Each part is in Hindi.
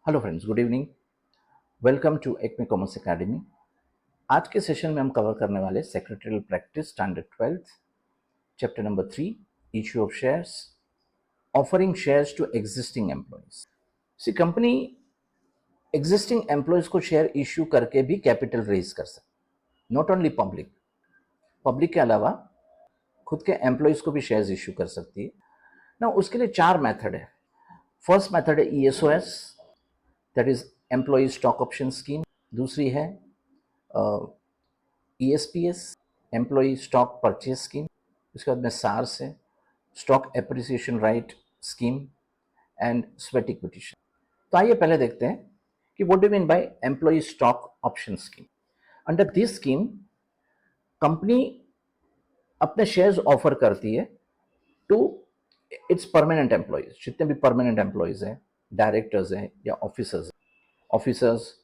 Hello friends, good evening. Welcome to Acme commerce academy. आज के सेशन में हम कवर करने वाले secretarial practice standard 12th chapter number 3 issue of shares, offering shares to existing employees. See company existing employees को शेयर इश्यू करके भी कैपिटल रेज कर सकती, नॉट ओनली पब्लिक के अलावा खुद के एम्प्लॉयज को भी शेयर्स इश्यू कर सकती है ना। उसके लिए 4 मेथड है। फर्स्ट मेथड है ESOS, that is employee stock option scheme. दूसरी है ESPS, employee stock purchase scheme. उसके बाद में SARS है, stock appreciation right scheme and sweat equity. तो आइए पहले देखते हैं कि what do mean by employee stock option scheme. Under this scheme company अपने शेयर्स ऑफर करती है टू इट्स परमानेंट एम्प्लॉयज, जितने भी परमानेंट एम्प्लॉयज हैं, डायरेक्टर्स हैं या ऑफिसर्स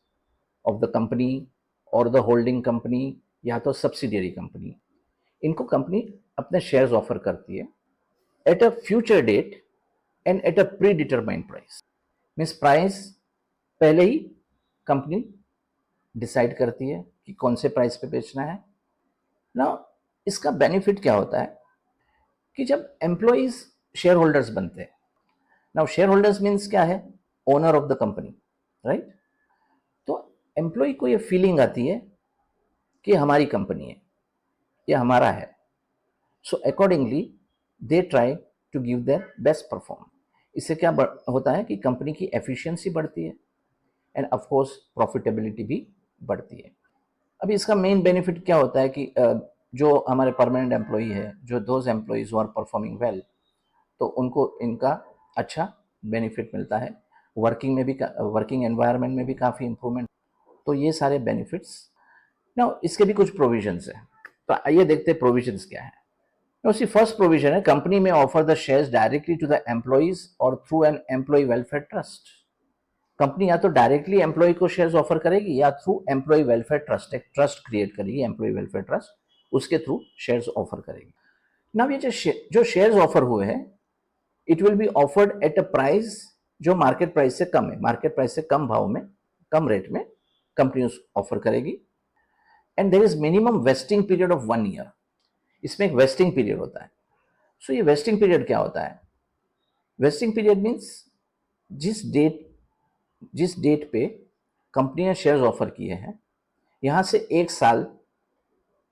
ऑफ द कंपनी और द होल्डिंग कंपनी या तो सब्सिडियरी कंपनी, इनको कंपनी अपने शेयर्स ऑफर करती है at a future date and at a predetermined price. Means price पहले ही कंपनी डिसाइड करती है कि कौन से प्राइस पे बेचना है ना। इसका बेनिफिट क्या होता है कि जब एम्प्लॉयज शेयर होल्डर्स बनते हैं, नाउ शेयर होल्डर्स मीन्स क्या है, owner of the company, right. तो एम्प्लॉय को ये फीलिंग आती है कि हमारी कंपनी है, ये हमारा है। So accordingly they try to give their best perform. इससे क्या होता है कि कंपनी की एफिशिएंसी बढ़ती है एंड ऑफ कोर्स प्रॉफिटेबिलिटी भी बढ़ती है। अभी इसका मेन बेनिफिट क्या होता है कि जो हमारे परमानेंट एम्प्लॉई है, जो those employees who are performing well, तो उनको इनका अच्छा बेनिफिट मिलता है। वर्किंग एनवायरनमेंट में भी काफ़ी इंप्रूवमेंट। तो ये सारे बेनिफिट्स ना, इसके भी कुछ प्रोविजंस है। तो आइए देखते हैं प्रोविजंस क्या है। उसकी फर्स्ट प्रोविजन है, कंपनी में offer the shares directly to the employees और through an employee welfare trust. Company या तो डायरेक्टली एम्प्लॉय को शेयर्स ऑफर करेगी या थ्रू एम्प्लॉय वेलफेयर ट्रस्ट, एक ट्रस्ट क्रिएट करेगी एम्प्लॉय वेलफेयर ट्रस्ट, उसके थ्रू शेयर्स ऑफर करेगी। नाउ ये जो शेयर्स ऑफर हुए हैं, it will be offered at a price जो मार्केट प्राइस से कम है, मार्केट प्राइस से कम भाव में, कम रेट में कंपनी ऑफर करेगी। And there is minimum vesting period of 1 year. इसमें एक वेस्टिंग पीरियड होता है। सो ये वेस्टिंग पीरियड क्या होता है? वेस्टिंग पीरियड मीन्स जिस डेट पे कंपनी ने शेयर्स ऑफर किए हैं, यहां से 1 साल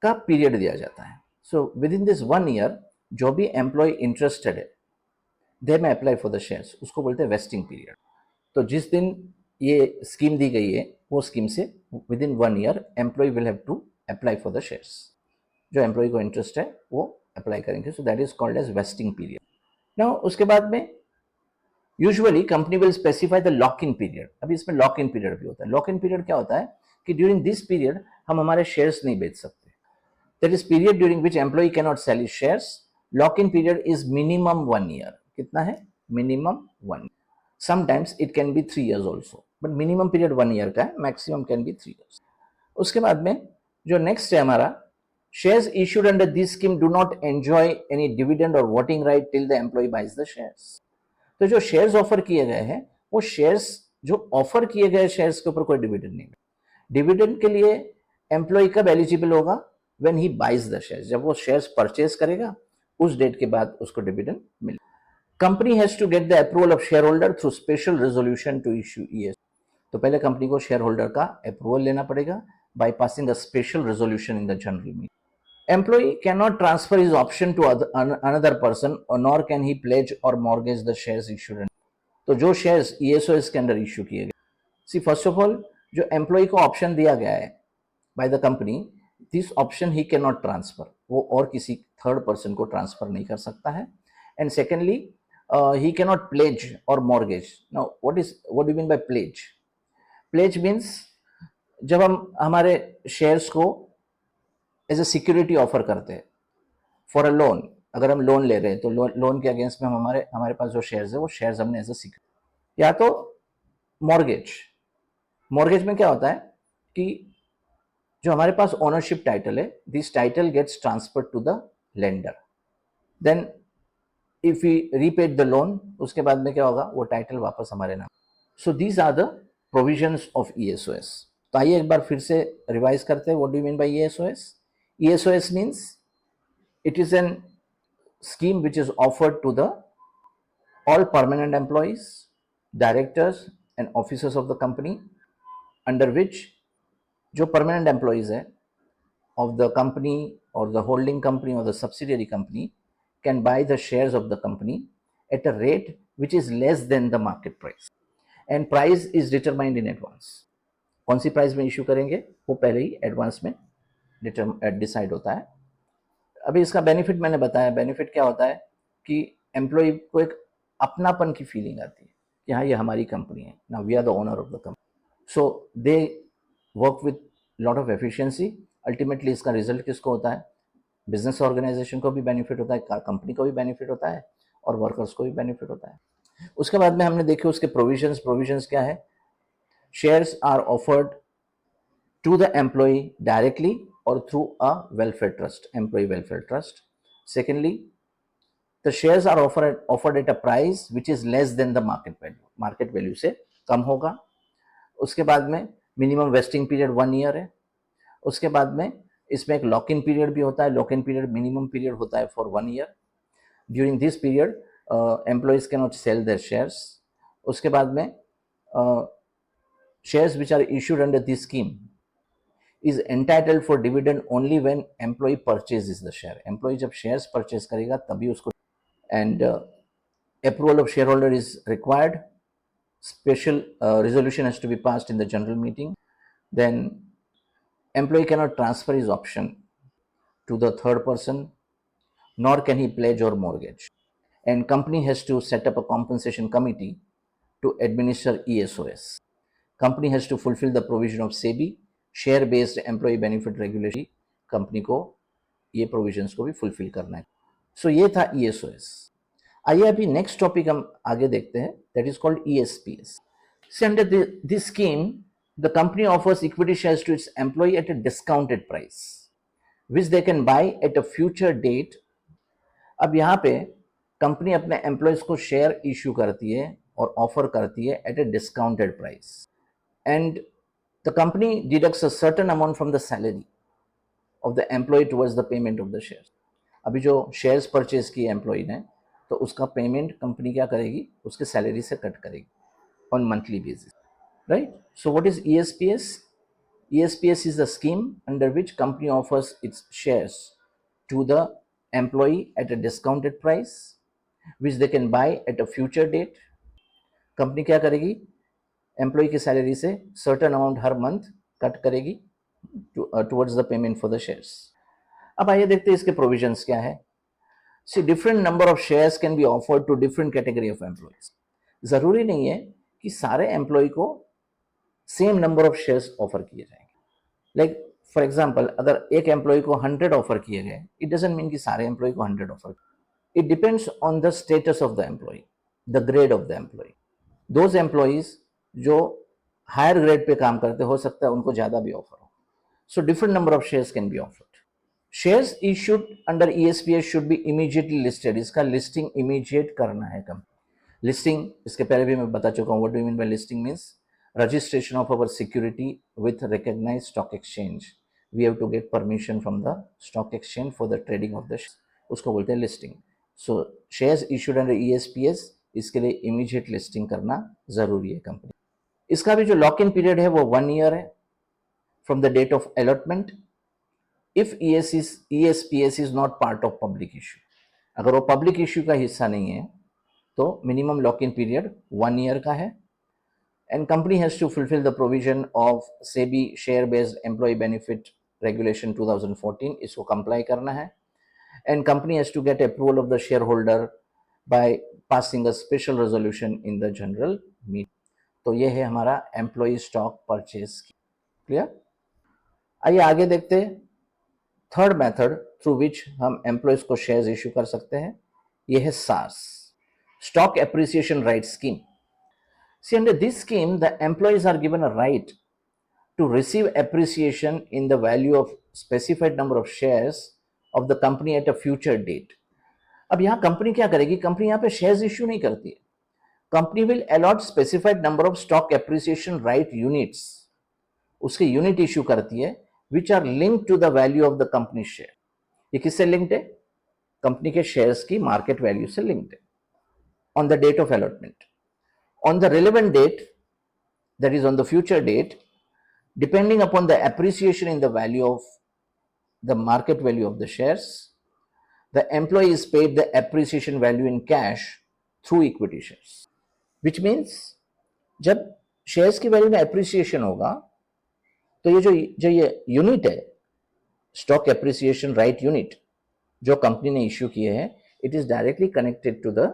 का पीरियड दिया जाता है। So with in this 1 year जो भी एम्प्लॉय इंटरेस्टेड है, दे में अप्लाई फॉर द शेयर्स, उसको बोलते हैं वेस्टिंग पीरियड। तो जिस दिन ये स्कीम दी गई है, वो स्कीम से within 1 year employee will have to apply for the shares. जो एम्प्लॉय को इंटरेस्ट है वो अप्लाई करेंगे। So that is called as vesting period. Now उसके बाद में usually company will specify the lock in period. अभी इसमें लॉक इन पीरियड भी होता है। लॉक इन पीरियड क्या होता है कि ड्यूरिंग दिस पीरियड हम हमारे शेयर्स नहीं बेच सकते। That is period during which employee can not sell his shares. Lock in period is minimum 1 year. कितना है? Minimum 1। Sometimes it can be 3 years also, but minimum period 1 year का है, मैक्सिमम कैन बी 3 ईयर्स। उसके बाद में जो नेक्स्ट है हमारा, shares issued under this scheme do not enjoy any dividend or voting right till the employee buys the shares। तो जो शेयर्स ऑफर किए गए हैं, वो शेयर्स, जो ऑफर किए गए शेयर्स के ऊपर कोई डिविडेंड नहीं। डिविडेंड के लिए एम्प्लॉय कब एलिजिबल होगा? When he buys the shares, जब वो शेयर्स परचेज करेगा, उस डेट के बाद उसको डिविडेंड मिलेगा। Company has to get the approval of share holder through special resolution to issue ES। तो पहले कंपनी को शेयर होल्डर का अप्रूवल लेना पड़ेगा bye passing a special resolution in the general meeting. Employee cannot transfer his option to another person, or nor can he pledge or mortgage the shares issued। तो जो शेयर्स ESOS के अंदर इश्यू किए गए, सी फर्स्ट ऑफ ऑल जो एम्प्लॉय को ऑप्शन दिया गया है by the company, this option he can not transfer, वो और किसी थर्ड पर्सन को ट्रांसफर नहीं कर सकता है। And secondly he can not pledge और mortgage. Now what do mean by pledge? Pledge means जब हम हमारे शेयर्स को एज ए सिक्योरिटी ऑफर करते हैं फॉर अ लोन। अगर हम लोन ले रहे हैं तो लोन के अगेंस्ट में हम हमारे पास जो शेयर्स है, वो शेयर्स हमने एज ए सिक्योरिटी। या तो मॉर्गेज में क्या होता है कि जो हमारे पास ओनरशिप टाइटल है, this title gets transferred to the lender. Then if we repaid the loan, उसके बाद में क्या होगा, वो टाइटल वापस हमारे नाम। So these are the provisions of ESOS. तो आइए एक बार फिर से रिवाइज करते हैं. What do you mean bye ESOS? ESOS means it is an scheme which is offered to the all permanent employees, directors and officers of the company, under which जो permanent employees है of the company or the holding company or the subsidiary company can buy the shares of the company at a rate which is less than the market price, and price is determined in advance. कौन सी प्राइस में इशू करेंगे वो पहले ही एडवांस में डिसाइड होता है. अभी इसका बेनिफिट मैंने बताया. बेनिफिट क्या होता है कि एम्प्लॉय को एक अपनापन की फीलिंग आती है कि हाँ ये हमारी कंपनी है, now we are the owner of the company. So they work with lot of efficiency. Ultimately इसका रिजल्ट किसको होता है? बिजनेस ऑर्गेनाइजेशन को भी बेनिफिट होता है, कंपनी को भी बेनिफिट होता है और वर्कर्स को भी बेनिफिट होता है. उसके बाद में हमने देखे उसके प्रोविजंस क्या है. Shares are offered to the employee directly or through a welfare trust, employee welfare trust. Secondly, the shares are offered at a price which is less than the market value. Market value से कम होगा. उसके बाद में मिनिमम वेस्टिंग पीरियड 1 ईयर है. उसके बाद में इसमें एक लॉक इन पीरियड भी होता है. Lock in period minimum period होता है for 1 year. During this period employees can not sell their shares. उसके बाद में shares which are issued under this scheme is entitled for dividend only when employee purchases the share. Employee जब shares purchase करेगा तभी उसको. And approval of shareholder is required. Special resolution has to be passed in the general meeting. Then employee cannot transfer his option to the third person, nor can he pledge or mortgage. And company has to set up a compensation committee to administer ESOS. Company has to fulfill the provision of SEBI, share based employee benefit regulation. Company को ये प्रोविजंस को भी फुलफिल करना है. सो ये था ESOS. आइए अभी नेक्स्ट टॉपिक हम आगे देखते हैं. That is called ESPS. So under this scheme, the company offers equity shares to its employee at a discounted price, which they can buy at a future date. अब यहाँ पे कंपनी अपने एम्प्लॉयज को शेयर इश्यू करती है और ऑफर करती है at a discounted price. And the company deducts a certain amount from the salary of the employee towards the payment of the shares. अभी जो शेयर्स परचेज की एम्प्लॉय ने तो उसका पेमेंट कंपनी क्या करेगी? उसके सैलरी से कट करेगी on monthly basis, right? So what is ESPS? ESPS is the scheme under which company offers its shares to the employee at a discounted price which they can buy at a future date. Company क्या करेगी? एम्प्लॉय की सैलरी से सर्टेन अमाउंट हर मंथ कट करेगी towards the payment for the shares. अब आइए देखते हैं इसके प्रोविजंस क्या है. C different number of shares can be offered to different category of employees. जरूरी नहीं है कि सारे एम्प्लॉय को same number of shares offer किए जाएंगे. लाइक फॉर एग्जाम्पल, अगर एक एम्प्लॉय को 100 ऑफर किए गए, इट डजंट मीन कि सारे एम्प्लॉय को 100 offer. It depends on the status of the employee, the grade of the employee. Those employees जो हायर ग्रेड पे काम करते हो सकता है उनको ज्यादा भी ऑफर हो. So different number of shares can be offered. Shares issued under ESPS should be immediately listed. इसका लिस्टिंग इमीडिएट करना है. कम लिस्टिंग इसके पहले भी मैं बता चुका हूँ. What do you mean by listing? Means registration of our security with recognised stock exchange. We have to get permission from the stock exchange for the trading of the, उसको बोलते हैं listing. So shares issued under ESPS, इसके लिए इमीडिएट लिस्टिंग करना जरूरी है कंपनी. इसका भी जो लॉक इन पीरियड है वो 1 ईयर है from the date of allotment. If ESPS is not part of public issue, अगर वो पब्लिक इश्यू का हिस्सा नहीं है तो minimum lock in period 1 year का है. And company has to fulfil the provision of SEBI share based employee benefit regulation 2014. इसको कंप्लाई करना है. And company has to get approval of the share holder by passing a special resolution in the general meeting. तो ये है हमारा एम्प्लॉय स्टॉक परचेज. क्लियर? आइए आगे देखते हैं थर्ड मेथड थ्रू विच हम एम्प्लॉयज को शेयर्स इश्यू कर सकते हैं. ये है SARS, stock appreciation right scheme. See under this scheme the employees are given a right to receive appreciation in the value of specified number of shares of the company at a future date. अब यहाँ कंपनी क्या करेगी? कंपनी यहाँ पे शेयर्स इश्यू नहीं करती है. Company will allot specified number of stock appreciation right units, उसके यूनिट इश्यू करती है which are linked to the value of the company share. ये किससे लिंक्ड है? कंपनी के शेयर्स की मार्केट वैल्यू से लिंक्ड है। On the date of allotment, on the relevant date, that is on the future date, depending upon the appreciation in the value of the market value of the shares, the employee is paid the appreciation value in cash through equity shares, which means जब शेयर्स की वैल्यू में एप्रिसिएशन होगा तो ये यूनिट है, स्टॉक एप्रिसिएशन राइट यूनिट जो कंपनी ने इश्यू किए हैं, it is directly connected to the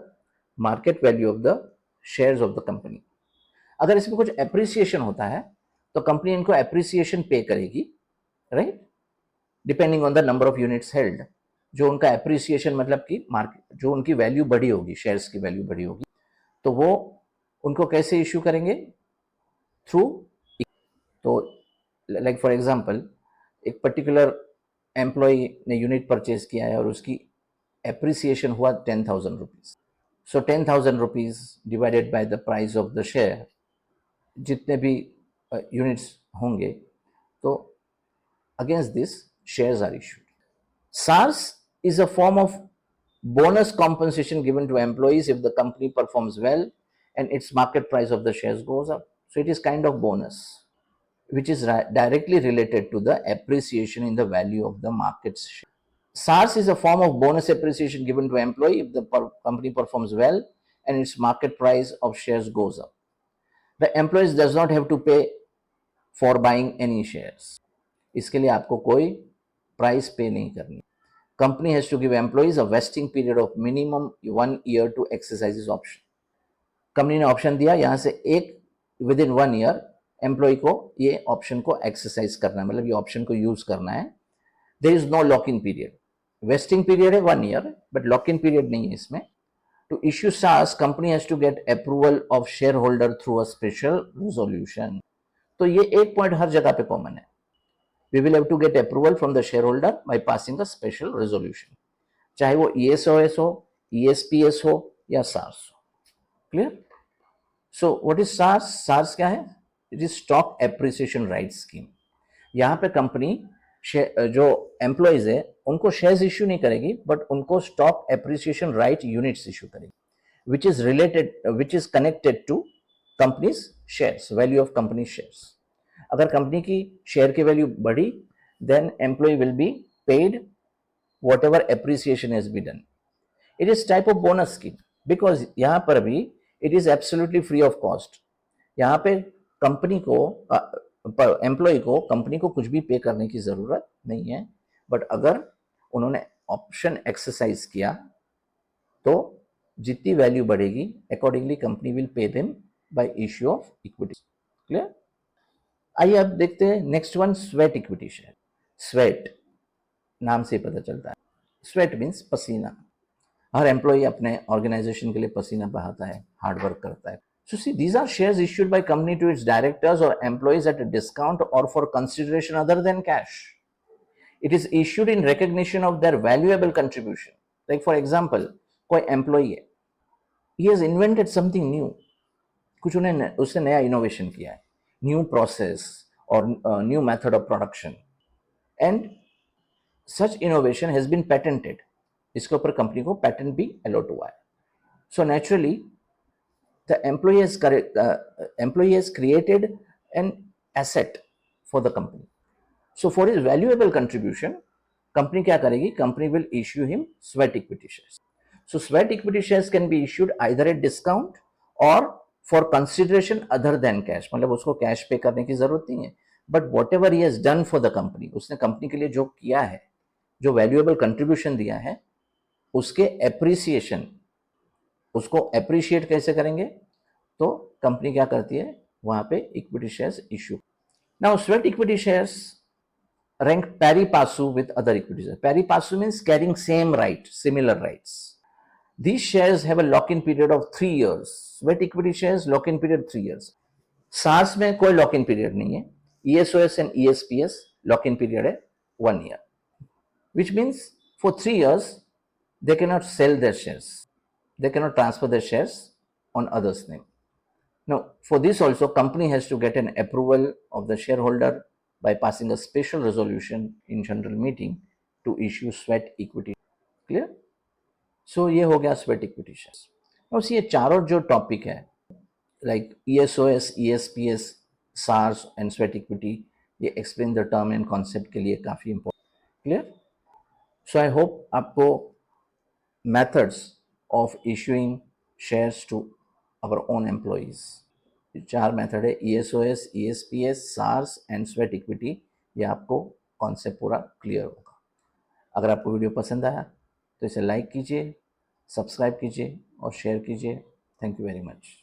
market value of the shares of the company. अगर इसमें कुछ एप्रिसिएशन होता है तो कंपनी इनको एप्रिसिएशन पे करेगी, right, depending on the number of units held. जो उनका एप्रिसिएशन मतलब कि मार्केट जो उनकी वैल्यू बढ़ी होगी, शेयर्स की वैल्यू बढ़ी होगी, तो वो उनको कैसे इश्यू करेंगे? थ्रू, तो लाइक फॉर एग्जांपल एक पर्टिकुलर एम्प्लॉय ने यूनिट परचेज किया है और उसकी एप्रिसिएशन हुआ 10,000 रुपीज। सो 10,000 rupees divided by the price of the share, जितने भी यूनिट्स होंगे, तो against this shares are issued. SARS is a form of bonus compensation given to employees if the company performs well and its market price of the shares goes up. So it is kind of bonus which is directly related to the appreciation in the value of the market's share. SARS is a form of bonus appreciation given to employee if the company performs well and its market price of shares goes up. The employees does not have to pay for buying any shares. इसके लिए आपको कोई प्राइस पे नहीं करनी। Company has to give employees a vesting period of minimum 1 year to exercise this option. Company ने ऑप्शन दिया, यहां से एक विद इन 1 year एम्प्लॉय को ये ऑप्शन को एक्सरसाइज करना है, मतलब ये ऑप्शन को यूज करना है। There is no lock in period, vesting period है 1 year, but lock in period नहीं है इसमें। To issue SARS, company has to get approval of shareholder through a special resolution. तो ये एक पॉइंट हर जगह पे कॉमन है। We will have to get approval from the shareholder by passing a special resolution. चाहे वो ESOS हो, ESPS हो या SARS हो। Clear? So what is SARS? SARS क्या है? It is Stock Appreciation Rights Scheme. यहाँ पे कंपनी जो एम्प्लॉइज है उनको शेयर्स इश्यू नहीं करेगी, बट उनको stock appreciation right units issue करेगी, which is connected to company's shares, value of company shares. अगर कंपनी की शेयर की वैल्यू बढ़ी, then employee will be paid whatever appreciation has be done. It is type of bonus scheme, because यहाँ पर भी it is absolutely free of cost. यहाँ पे कंपनी को एम्प्लॉय को कंपनी को कुछ भी पे करने की जरूरत नहीं है, बट अगर उन्होंने ऑप्शन एक्सरसाइज किया तो जितनी वैल्यू बढ़ेगी accordingly company will pay them by issue of equity. Clear? आइए अब देखते हैं next one, sweat equity share. Sweat नाम से पता चलता है, स्वेट मीन्स पसीना। हर एम्प्लॉय अपने ऑर्गेनाइजेशन के लिए पसीना बहाता है, हार्ड वर्क करता है। So see, these are shares issued by company to its directors or employees at a discount or for consideration other than cash. It is issued in recognition of their valuable contribution. Like for example, कोई employee है, he has invented something new. कुछ उसने नया innovation किया है, new process or new method of production, and such innovation has been patented. इसके ऊपर कंपनी को patent भी allot हुआ है. So naturally, the employee has created an asset for the company. So for his valuable contribution, company क्या करेगी? Company will issue him sweat equity shares. So sweat equity shares can be issued either at discount or for consideration other than cash. मतलब उसको कैश पे करने की जरूरत नहीं है, but whatever he has done for the company, उसने कंपनी के लिए जो किया है, जो वैल्यूएबल कंट्रीब्यूशन दिया है, उसके एप्रिसिएशन, उसको एप्रिशिएट कैसे करेंगे? तो कंपनी क्या करती है? वहां पे equity shares issue. Now sweat equity shares rank pari passu with other equity shares. Pari passu means carrying same right, similar rights. These shares have a lock-in period of 3 years. Sweat equity shares lock-in period 3 years. SARS में कोई lock-in period नहीं है. ESOS and ESPS lock-in period है 1 year, which means for 3 years they cannot sell their shares. They cannot transfer their shares on others' name. Now, for this also, company has to get an approval of the shareholder by passing a special resolution in general meeting to issue sweat equity. Clear? So ये हो गया sweat equity shares. Now see ये चारों जो टॉपिक है like ESOS, ESPS, SARS and sweat equity, ये explain the term and concept के लिए काफ़ी important. Clear? So I hope आपको methods of issuing shares to our own employees, चार मेथड है ESOS, ESPS, SARS and sweat equity, ये आपको कॉन्सेप्ट पूरा क्लियर होगा. अगर आपको वीडियो पसंद आया तो इसे लाइक कीजिए, सब्सक्राइब कीजिए और शेयर कीजिए. Thank you very much.